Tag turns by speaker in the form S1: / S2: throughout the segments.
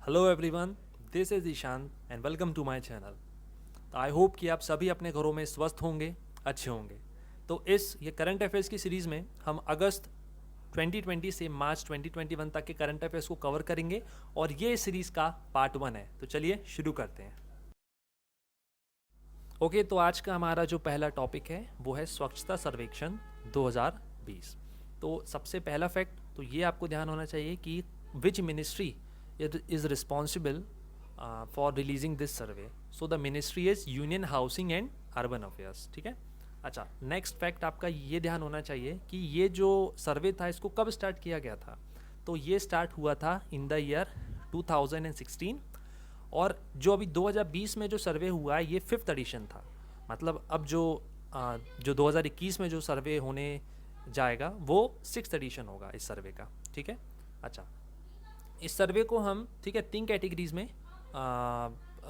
S1: Hello everyone, this is Ishaan and welcome to my channel. तो I hope कि आप सभी अपने घरों में स्वस्थ होंगे, अच्छे होंगे। तो ये करंट अफेयर्स की सीरीज़ में हम अगस्त 2020 से मार्च 2021 तक के करंट अफेयर्स को कवर करेंगे और ये सीरीज़ का पार्ट 1 है। तो चलिए शुरू करते हैं। ओके, तो आज का हमारा जो पहला टॉपिक है वो है स्वच्छता सर्वेक्षण 2020। तो सबसे पहला फैक्ट तो ये आपको ध्यान होना चाहिए कि which ministry is responsible for releasing this survey. So the ministry is union housing and urban affairs. ठीक है। अच्छा, नेक्स्ट फैक्ट आपका ये ध्यान होना चाहिए कि ये जो सर्वे था इसको कब स्टार्ट किया गया था। तो ये स्टार्ट हुआ था इन द ईयर 2016 और जो अभी 2020 में जो सर्वे हुआ है ये 5th एडिशन था। मतलब अब जो 2021 में जो सर्वे होने जाएगा वो 6th एडिशन होगा इस सर्वे का। ठीक है। अच्छा, इस सर्वे को हम ठीक है 3 कैटेगरीज में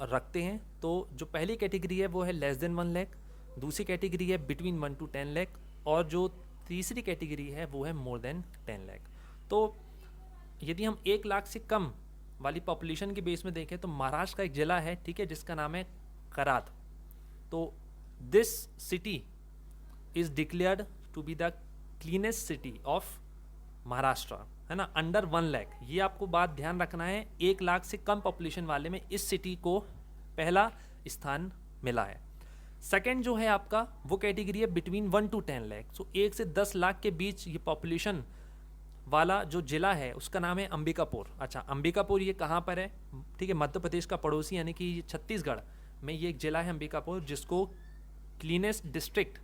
S1: रखते हैं। तो जो पहली कैटेगरी है वो है लेस देन 1 लाख, दूसरी कैटेगरी है बिटवीन 1 to 10 लाख और जो तीसरी कैटेगरी है वो है मोर देन 10 लाख। तो यदि हम 1 लाख से कम वाली पॉपुलेशन के बेस में देखें तो महाराष्ट्र का एक ज़िला है, ठीक है, जिसका नाम है कराद। तो this city is declared to be the cleanest city of Maharashtra, है ना, अंडर 1 लाख। ये आपको बात ध्यान रखना है, 1 लाख से कम पॉपुलेशन वाले में इस सिटी को पहला स्थान मिला है। सेकंड जो है आपका वो कैटेगरी है बिटवीन 1 to 10 लाख। सो 1 से 10 लाख के बीच ये पॉपुलेशन वाला जो जिला है उसका नाम है अंबिकापुर। अच्छा, अंबिकापुर ये कहाँ पर है? ठीक है, मध्य प्रदेश का पड़ोसी यानी कि छत्तीसगढ़ में ये एक जिला है अंबिकापुर, जिसको क्लीनेस्ट डिस्ट्रिक्ट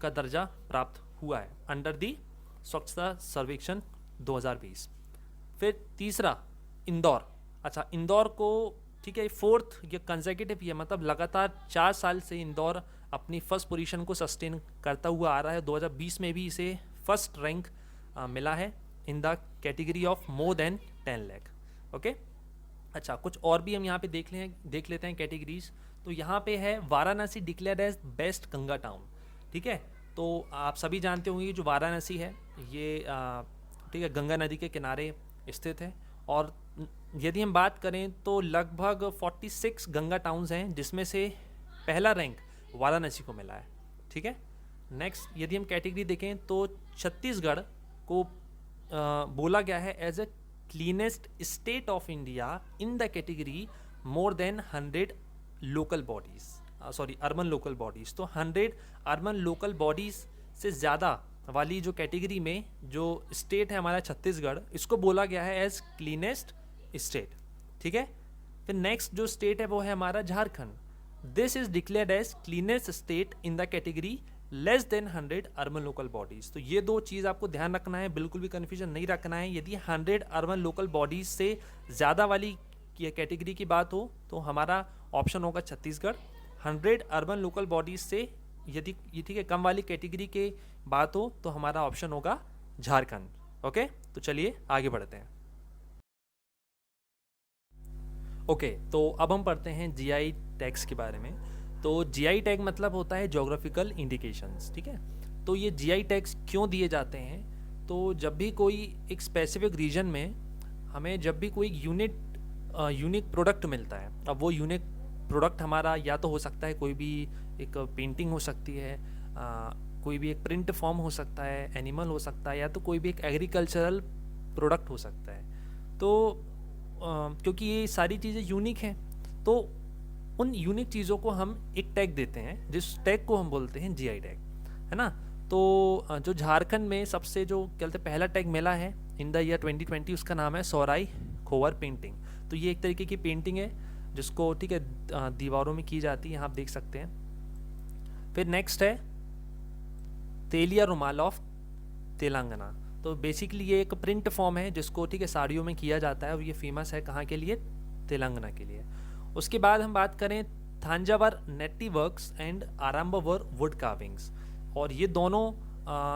S1: का दर्जा प्राप्त हुआ है अंडर दी स्वच्छता सर्वेक्षण 2020। फिर तीसरा इंदौर। अच्छा, इंदौर को ठीक है 4th ये कंसेक्यूटिव ये मतलब लगातार 4 साल से इंदौर अपनी फर्स्ट पोजीशन को सस्टेन करता हुआ आ रहा है। 2020 में भी इसे फर्स्ट रैंक मिला है इन the category of more than 10 lakh. Okay. अच्छा, कुछ और भी हम यहाँ पे देख लेते हैं कैटेगरीज। तो यहाँ पे है Varanasi declared as best Ganga town. ठीक है, तो आप सभी जानते होंगे जो वाराणसी है ये ठीक है गंगा नदी के किनारे स्थित है और यदि हम बात करें तो लगभग 46 गंगा टाउन्स हैं जिसमें से पहला रैंक वाराणसी को मिला है। ठीक है। नेक्स्ट यदि हम कैटेगरी देखें तो छत्तीसगढ़ को बोला गया है as a cleanest state of India in the category more than 100 local bodies, sorry urban local bodies. तो 100 अर्बन लोकल बॉडीज़ से ज़्यादा वाली जो कैटेगरी में जो स्टेट है हमारा छत्तीसगढ़, इसको बोला गया है एज क्लीनेस्ट स्टेट। ठीक है। फिर नेक्स्ट जो स्टेट है वो है हमारा Jharkhand. This is declared as cleanest state in the category less than 100 urban local bodies. तो ये दो चीज़ आपको ध्यान रखना है, बिल्कुल भी कन्फ्यूजन नहीं रखना है। यदि 100 अर्बन लोकल बॉडीज़ से ज़्यादा वाली कैटेगरी की बात हो तो हमारा ऑप्शन होगा छत्तीसगढ़। 100 अर्बन लोकल बॉडीज़ से यदि ये ठीक है कम वाली कैटेगरी के बात हो तो हमारा ऑप्शन होगा झारखंड। ओके, तो चलिए आगे बढ़ते हैं। ओके, तो अब हम पढ़ते हैं जीआई टैग्स के बारे में। तो जीआई टैग मतलब होता है ज्योग्राफिकल इंडिकेशंस। ठीक है, तो ये जीआई टैग्स क्यों दिए जाते हैं? तो जब भी कोई एक स्पेसिफिक रीजन में हमें जब भी कोई यूनिक प्रोडक्ट मिलता है, अब वो यूनिक प्रोडक्ट हमारा या तो हो सकता है कोई भी एक पेंटिंग हो सकती है, कोई भी एक प्रिंट फॉर्म हो सकता है, एनिमल हो सकता है, या तो कोई भी एक एग्रीकल्चरल प्रोडक्ट हो सकता है। तो क्योंकि ये सारी चीज़ें यूनिक हैं तो उन यूनिक चीज़ों को हम एक टैग देते हैं, जिस टैग को हम बोलते हैं जीआई टैग, है ना। तो जो झारखंड में सबसे जो कहते पहला टैग मिला है इन द ईयर 2020 उसका नाम है सौराई खोवर पेंटिंग। तो ये एक तरीके की पेंटिंग है जिसको ठीक है दीवारों में की जाती है, यहाँ आप देख सकते हैं। फिर नेक्स्ट है तेलिया रुमाल ऑफ तेलंगाना। तो बेसिकली ये एक प्रिंट फॉर्म है जिसको ठीक है साड़ियों में किया जाता है और ये फेमस है कहाँ के लिए? तेलंगाना के लिए। उसके बाद हम बात करें थांजावर नेटी works and Arumbavur wood carvings, और ये दोनों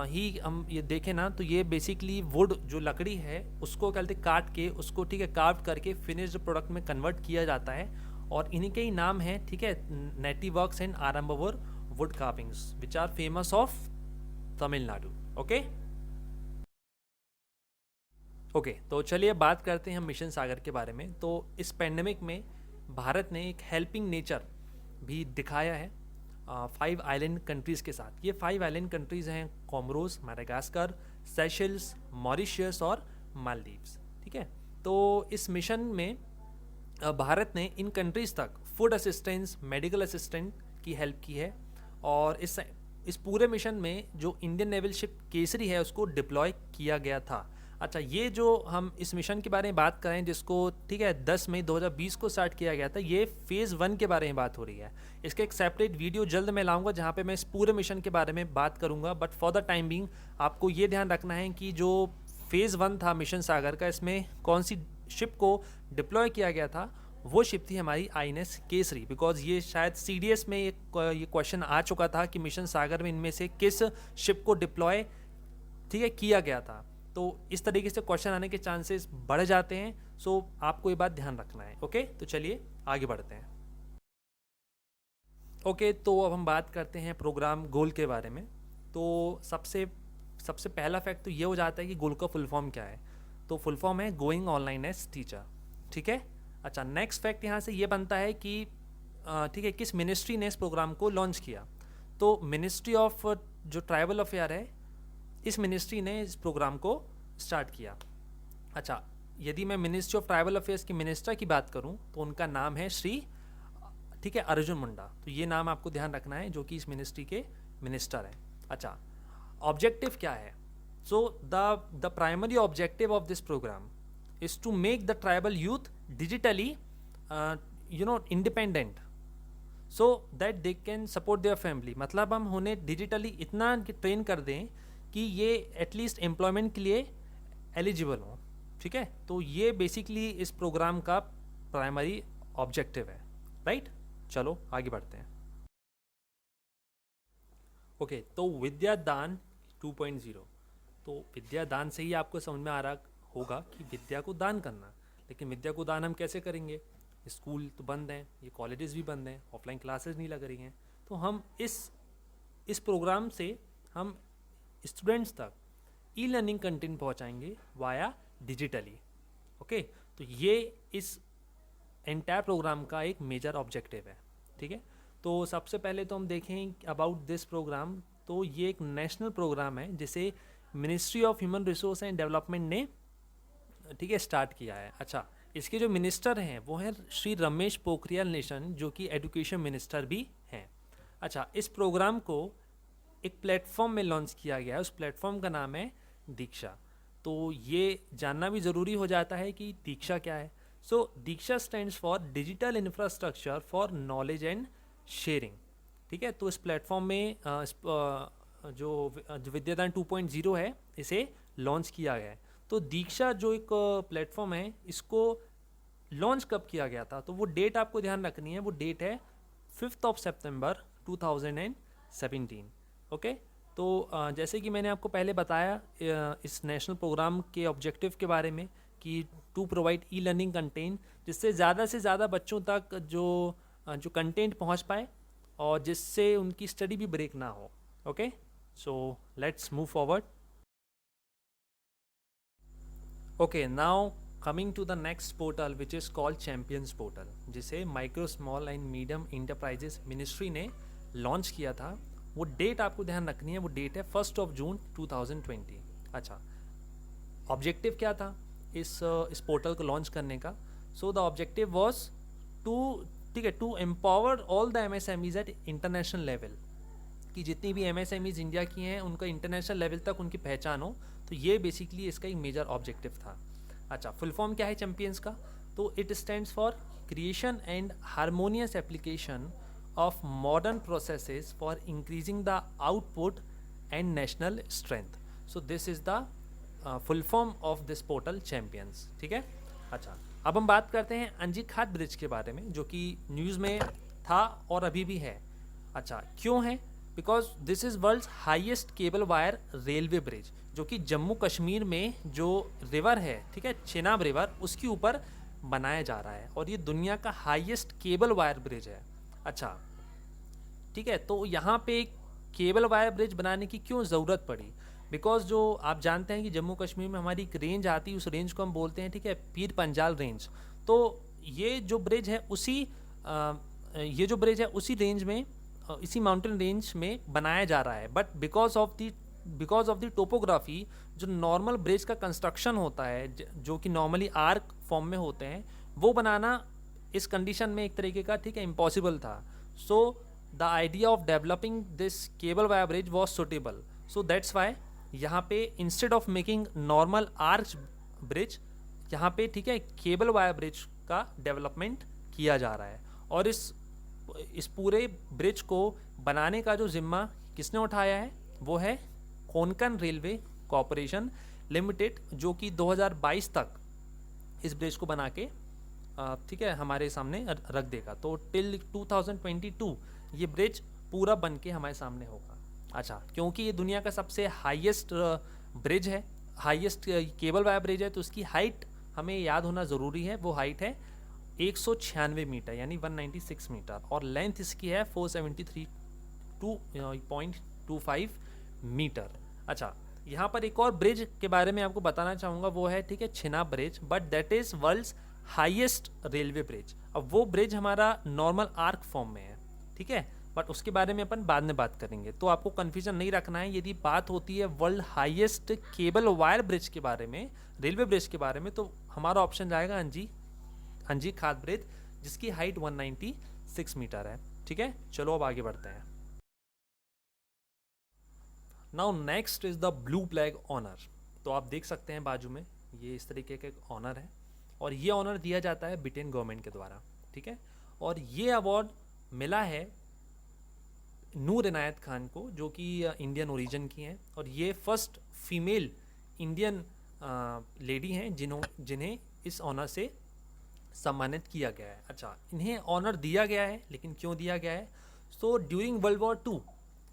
S1: ही हम ये देखें ना तो ये बेसिकली वुड जो लकड़ी है उसको कहते काट के उसको ठीक है कार्व करके फिनिश्ड प्रोडक्ट में कन्वर्ट किया जाता है और इन्हीं के ही नाम है ठीक है Netti works and Arumbavur wood carvings which are famous of Tamil Nadu. Okay okay, तो चलिए बात करते हैं हम मिशन सागर के बारे में। तो इस पेंडेमिक में भारत ने एक हेल्पिंग नेचर भी दिखाया है 5 आइलैंड कंट्रीज़ के साथ। ये 5 आइलैंड कंट्रीज़ हैं कोमोरोस, मैडागास्कर, सेशल्स, मॉरिशियस और मालदीव्स। ठीक है, तो इस मिशन में भारत ने इन कंट्रीज़ तक फूड असिस्टेंस, मेडिकल असिस्टेंट की हेल्प की है। और इस पूरे मिशन में जो इंडियन नेवल शिप केसरी है उसको डिप्लॉय किया गया था। अच्छा, ये जो हम इस मिशन के बारे में बात करें जिसको ठीक है 10 मई 2020 को स्टार्ट किया गया था, ये फेज़ 1 के बारे में बात हो रही है। इसका एक सेपरेट वीडियो जल्द मैं लाऊंगा जहाँ पे मैं इस पूरे मिशन के बारे में बात करूंगा। But for the time being आपको ये ध्यान रखना है कि जो फेज़ 1 था मिशन सागर का, इसमें कौन सी शिप को डिप्लॉय किया गया था, वो शिप थी हमारी INS केसरी। बिकॉज ये शायद CDS में ये क्वेश्चन आ चुका था कि मिशन सागर में इनमें से किस शिप को डिप्लॉय ठीक है किया गया था। तो इस तरीके से क्वेश्चन आने के चांसेस बढ़ जाते हैं। सो आपको ये बात ध्यान रखना है। ओके, तो चलिए आगे बढ़ते हैं। ओके, तो अब हम बात करते हैं प्रोग्राम गोल के बारे में। तो सबसे पहला फैक्ट तो ये हो जाता है कि गोल का फुल फॉर्म क्या है। तो फुल फॉर्म है गोइंग ऑनलाइन एज टीचर। ठीक है, अच्छा, नेक्स्ट फैक्ट यहाँ से ये बनता है कि ठीक है किस मिनिस्ट्री ने इस प्रोग्राम को लॉन्च किया। तो मिनिस्ट्री ऑफ जो ट्राइबल अफेयर है, इस मिनिस्ट्री ने इस प्रोग्राम को स्टार्ट किया। अच्छा, यदि मैं मिनिस्ट्री ऑफ ट्राइबल अफेयर्स की मिनिस्टर की बात करूं तो उनका नाम है श्री ठीक है अर्जुन मुंडा। तो ये नाम आपको ध्यान रखना है, जो कि इस मिनिस्ट्री के मिनिस्टर हैं। अच्छा, ऑब्जेक्टिव क्या है? So the primary objective of this program is to make the tribal youth digitally independent so that they can support their family. मतलब हम उन्हें डिजिटली इतना ट्रेन कर दें कि ये एटलीस्ट एम्प्लॉयमेंट के लिए एलिजिबल हो। ठीक है, तो ये बेसिकली इस प्रोग्राम का प्राइमरी ऑब्जेक्टिव है। राइट, चलो आगे बढ़ते हैं। ओके, तो विद्यादान 2.0। तो विद्यादान से ही आपको समझ में आ रहा होगा कि विद्या को दान करना। लेकिन विद्या को दान हम कैसे करेंगे? स्कूल तो बंद हैं, ये कॉलेजेस भी बंद हैं, ऑफलाइन क्लासेस नहीं लग रही हैं। तो हम इस प्रोग्राम से हम स्टूडेंट्स तक ई लर्निंग कंटेंट पहुंचाएंगे वाया डिजिटली। ओके, तो ये इस एंटायर प्रोग्राम का एक मेजर ऑब्जेक्टिव है। ठीक है, तो सबसे पहले तो हम देखें अबाउट दिस प्रोग्राम। तो ये एक नेशनल प्रोग्राम है जिसे ministry of human resource and development ने ठीक है स्टार्ट किया है। अच्छा, इसके जो मिनिस्टर हैं वो हैं श्री रमेश पोखरियाल निशंक, जो कि एजुकेशन मिनिस्टर भी हैं। अच्छा, इस प्रोग्राम को एक प्लेटफॉर्म में लॉन्च किया गया है, उस प्लेटफॉर्म का नाम है दीक्षा। तो ये जानना भी ज़रूरी हो जाता है कि दीक्षा क्या है। So Diksha stands for digital infrastructure for knowledge and sharing. ठीक है, तो इस प्लेटफॉर्म में जो विद्यादान 2.0 है इसे लॉन्च किया गया है। तो दीक्षा जो एक प्लेटफॉर्म है, इसको लॉन्च कब किया गया था? तो वो डेट आपको ध्यान रखनी है, वो डेट है 5 सितंबर 2017। ओके, तो जैसे कि मैंने आपको पहले बताया इस नेशनल प्रोग्राम के ऑब्जेक्टिव के बारे में कि to provide e learning content, जिससे ज़्यादा से ज़्यादा बच्चों तक जो कंटेंट पहुंच पाए और जिससे उनकी स्टडी भी ब्रेक ना हो। Okay, so let's move forward. Okay, now coming to the next portal which is called champions portal, जिसे micro small and medium enterprises ministry ने लॉन्च किया था। वो डेट आपको ध्यान रखनी है, वो डेट है 1 जून 2020। अच्छा, ऑब्जेक्टिव क्या था इस पोर्टल को लॉन्च करने का? So the objective was to empower all the MSMEs at international level, कि जितनी भी MSMEs इंडिया की हैं उनका इंटरनेशनल लेवल तक उनकी पहचान हो। तो ये बेसिकली इसका एक मेजर ऑब्जेक्टिव था। अच्छा, फुल फॉर्म क्या है चैम्पियंस का? तो it stands for creation and harmonious application of modern processes for increasing the output and national strength. So this is the full form of this portal champions. ठीक है, अच्छा, अब हम बात करते हैं अंजीखात ब्रिज के बारे में, जो कि न्यूज़ में था और अभी भी है। अच्छा, क्यों है? Because this is world's highest cable wire railway bridge, जो कि जम्मू कश्मीर में जो रिवर है, ठीक है, चेनाब रिवर, उसके ऊपर बनाया जा रहा है और ये दुनिया का हाईएस्ट केबल वायर ब्रिज है। अच्छा, ठीक है, तो यहाँ पे केबल वायर ब्रिज बनाने की क्यों ज़रूरत पड़ी? बिकॉज जो आप जानते हैं कि जम्मू कश्मीर में हमारी एक रेंज आती है, उस रेंज को हम बोलते हैं, ठीक है, पीर पंजाल रेंज। तो ये जो ब्रिज है उसी रेंज में, इसी माउंटेन रेंज में बनाया जा रहा है। But because of the topography, जो नॉर्मल ब्रिज का कंस्ट्रक्शन होता है, जो कि नॉर्मली आर्क फॉर्म में होते हैं, वो बनाना इस कंडीशन में एक तरीके का, ठीक है, इम्पॉसिबल था। So the idea of developing this cable via bridge was suitable. So that's why यहाँ पे instead of making normal arch bridge, यहाँ पे, ठीक है, केबल वाया ब्रिज का डेवलपमेंट किया जा रहा है। और इस पूरे ब्रिज को बनाने का जो जिम्मा किसने उठाया है, वो है कोंकण रेलवे कॉरपोरेशन लिमिटेड, जो कि 2022 तक इस ब्रिज को बना के, ठीक है, हमारे सामने रख देगा। तो टिल 2022 ये ब्रिज पूरा बन के हमारे सामने होगा। अच्छा, क्योंकि ये दुनिया का सबसे हाईएस्ट ब्रिज है, हाईएस्ट केबल वाया ब्रिज है, तो उसकी हाइट हमें याद होना ज़रूरी है। वो हाइट है 196 मीटर, यानी 196 मीटर, और लेंथ इसकी है 473.25 मीटर। अच्छा, यहाँ पर एक और ब्रिज के बारे में आपको बताना चाहूँगा, वो है, ठीक है, Chenab bridge, but that is world's highest railway bridge. अब वो ब्रिज हमारा नॉर्मल आर्क फॉर्म में है, ठीक है, बट उसके बारे में अपन बाद में बात करेंगे। तो आपको कन्फ्यूजन नहीं रखना है। यदि बात होती है world highest cable wire bridge के बारे में, रेलवे ब्रिज के बारे में, तो हमारा ऑप्शन जाएगा अंजी खाद ब्रिज, जिसकी हाइट 196 मीटर है। ठीक है, चलो अब आगे बढ़ते हैं। Now next is the blue flag honour. तो आप देख सकते हैं बाजू में ये इस तरीके का एक ऑनर है, और ये ऑनर दिया जाता है ब्रिटेन गवर्नमेंट के द्वारा, ठीक है। और ये अवार्ड मिला है नूर इनायत खान को, जो कि इंडियन ओरिजिन की हैं, और ये फर्स्ट फीमेल इंडियन लेडी हैं जिन्हें इस ऑनर से सम्मानित किया गया है। अच्छा, इन्हें ऑनर दिया गया है, लेकिन क्यों दिया गया है? सो ड्यूरिंग वर्ल्ड वॉर 2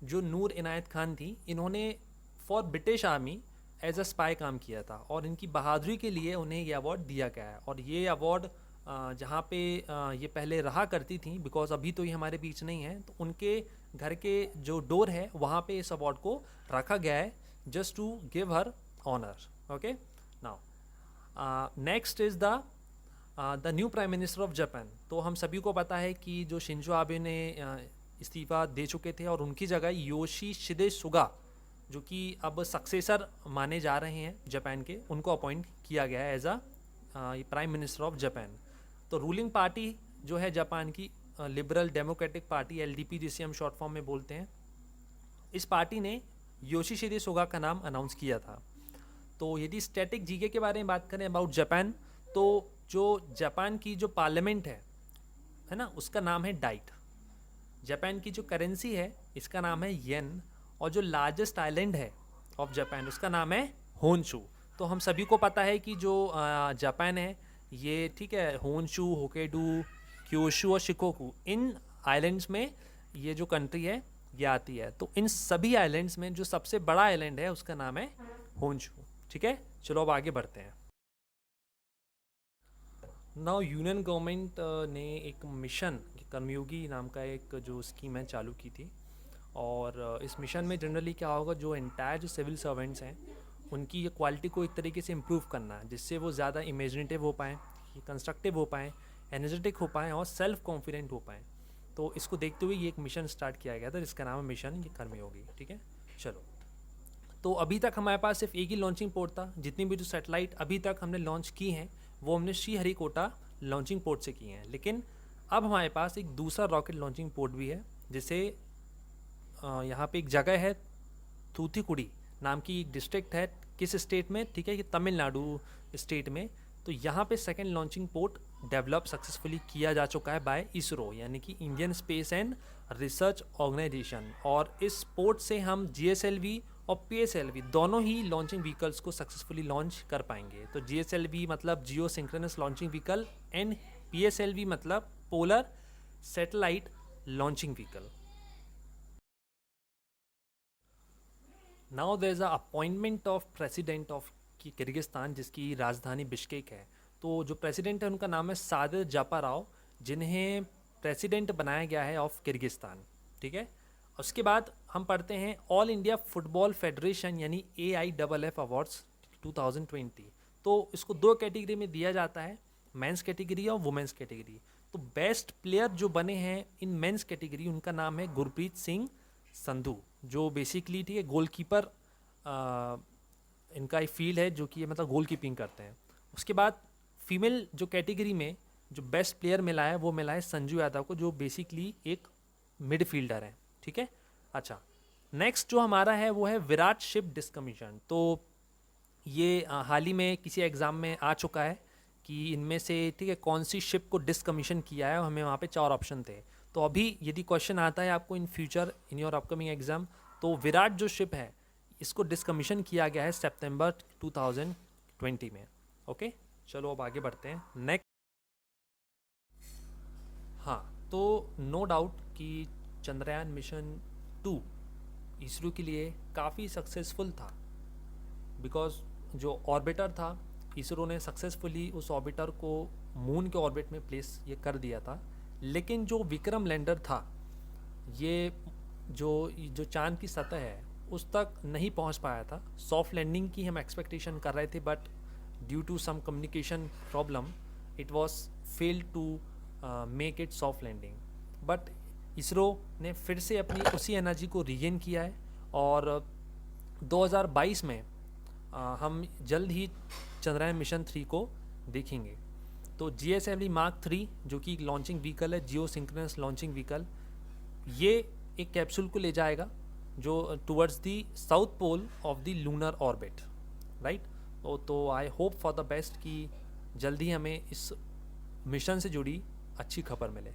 S1: जो नूर इनायत खान थी, इन्होंने for British army as a spy काम किया था, और इनकी बहादुरी के लिए उन्हें ये अवार्ड दिया गया है। और ये अवार्ड जहाँ पे ये पहले रहा करती थी, बिकॉज अभी तो ये हमारे बीच नहीं है, तो उनके घर के जो डोर है वहाँ पे इस अवार्ड को रखा गया है, just to give her honour. Okay, now next is the new prime minister of Japan. तो हम सभी को पता है कि जो शिंजो आबे ने इस्तीफा दे चुके थे, और उनकी जगह योशिहिदे सुगा, जो कि अब सक्सेसर माने जा रहे हैं जापान के, उनको अपॉइंट किया गया है as a prime minister of Japan. तो रूलिंग पार्टी जो है जापान की, लिबरल डेमोक्रेटिक पार्टी, एलडीपी जिसे हम शॉर्ट फॉर्म में बोलते हैं, इस पार्टी ने योशिहिदे सुगा का नाम अनाउंस किया था। तो यदि स्टैटिक जीके के बारे में बात करें अबाउट जापान, तो जो जापान की जो पार्लियामेंट है ना, उसका नाम है डाइट। जापान की जो करेंसी है, इसका नाम है येन, और जो लार्जेस्ट आइलैंड है ऑफ जापान, उसका नाम है होन्शू। तो हम सभी को पता है कि जो जापान है ये, ठीक है, होन्शू, होकेडू, क्योशू और शिकोकू, इन आइलैंड्स में ये जो कंट्री है ये आती है। तो इन सभी आइलैंड्स में जो सबसे बड़ा आइलैंड है उसका नाम है होन्शू। ठीक है, चलो अब आगे बढ़ते हैं। नाउ यूनियन गवर्नमेंट ने एक मिशन, कर्मयोगी नाम का एक जो स्कीम है चालू की थी, और इस मिशन में जनरली क्या होगा, जो एंटायर जो सिविल सर्वेंट्स हैं उनकी ये क्वालिटी को एक तरीके से इम्प्रूव करना है, जिससे वो ज़्यादा इमेजिनेटिव हो पाएँ, कंस्ट्रक्टिव हो पाएँ, एनर्जेटिक हो पाएँ, और सेल्फ कॉन्फिडेंट हो पाएँ। तो इसको देखते हुए ये एक मिशन स्टार्ट किया गया था, जिसका नाम है मिशन ये कर्मयोगी। ठीक है, चलो, तो अभी तक हमारे पास सिर्फ एक ही लॉन्चिंग पोर्ट था। जितनी भी जो सैटेलाइट अभी तक हमने लॉन्च की हैं, वो हमने श्रीहरिकोटा लॉन्चिंग पोर्ट से की हैं, लेकिन अब हमारे पास एक दूसरा रॉकेट लॉन्चिंग पोर्ट भी है, जिसे यहाँ पे एक जगह है थूथुकुडी नाम की एक डिस्ट्रिक्ट है, किस स्टेट में, ठीक है, ये तमिलनाडु स्टेट में। तो यहाँ पे second launching port develop successfully किया जा चुका है बाय इसरो, यानी कि Indian space and research organisation. और इस पोर्ट से हम GSLV और PSLV दोनों ही लॉन्चिंग व्हीकल्स को सक्सेसफुली लॉन्च कर पाएंगे। तो GSLV मतलब geo synchronous launching vehicle, and PSLV मतलब polar satellite launching vehicle. Now there is a appointment of president of Kyrgyzstan, जिसकी राजधानी बिश्केक है। तो जो प्रेसिडेंट है उनका नाम है सादिर जापाराव, जिन्हें प्रेसिडेंट बनाया गया है ऑफ किर्गिस्तान। ठीक है, उसके बाद हम पढ़ते हैं ऑल इंडिया फुटबॉल फेडरेशन यानी AIFF अवार्ड्स 2020। तो इसको दो कैटेगरी में दिया जाता है, मेंस कैटेगरी और वुमेंस कैटेगरी। तो बेस्ट प्लेयर जो बने हैं इन मेंस कैटेगरी उनका नाम है गुरप्रीत सिंह संधू, जो बेसिकली ठीक है गोलकीपर, इनका एक फील्ड है जो कि मतलब गोल कीपिंग करते हैं। उसके बाद फीमेल जो कैटेगरी में जो बेस्ट प्लेयर मिला है वो मिला है संजू यादव को, जो बेसिकली एक मिडफील्डर है, ठीक है। अच्छा, नेक्स्ट जो हमारा है वो है विराट शिप डिस्कमीशन। तो ये हाल ही में किसी एग्ज़ाम में आ चुका है कि इनमें से ठीक है कौन सी शिप को डिस्कमीशन किया है, और हमें वहाँ पे 4 ऑप्शन थे। तो अभी यदि क्वेश्चन आता है आपको in future in your upcoming exam, तो विराट जो शिप है इसको डिस्कमीशन किया गया है सितंबर 2020 में। ओके, चलो अब आगे बढ़ते हैं नेक्स्ट। हाँ, तो नो डाउट कि चंद्रयान मिशन 2 इसरो के लिए काफ़ी सक्सेसफुल था, बिकॉज जो ऑर्बिटर था इसरो ने सक्सेसफुली उस ऑर्बिटर को मून के ऑर्बिट में प्लेस ये कर दिया था। लेकिन जो विक्रम लैंडर था ये जो चांद की सतह है उस तक नहीं पहुंच पाया था। सॉफ्ट लैंडिंग की हम एक्सपेक्टेशन कर रहे थे, but due to some communication problem it was fail to make it soft landing. But ISRO ने फिर से अपनी उसी एनर्जी को रीगेन किया है, और 2022 में हम जल्द ही चंद्रयान मिशन 3 को देखेंगे। तो GSLV Mark 3 जो कि लॉन्चिंग व्हीकल है, जियो सिंक्रोनस लॉन्चिंग व्हीकल, ये एक कैप्सूल को ले जाएगा जो towards the south pole of the lunar orbit, right. तो I hope for the best कि जल्दी हमें इस मिशन से जुड़ी अच्छी खबर मिले।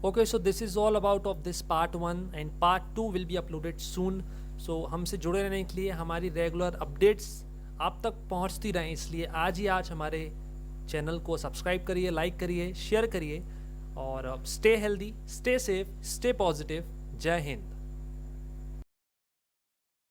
S1: Okay, so this is all about of this part 1 and part 2 will be uploaded soon. So हमसे जुड़े रहने के लिए हमारी रेगुलर अपडेट्स आप तक पहुंचती रहें, इसलिए आज हमारे चैनल को सब्सक्राइब करिए, लाइक करिए, शेयर करिए, और stay healthy, stay safe, stay positive. जय हिंद।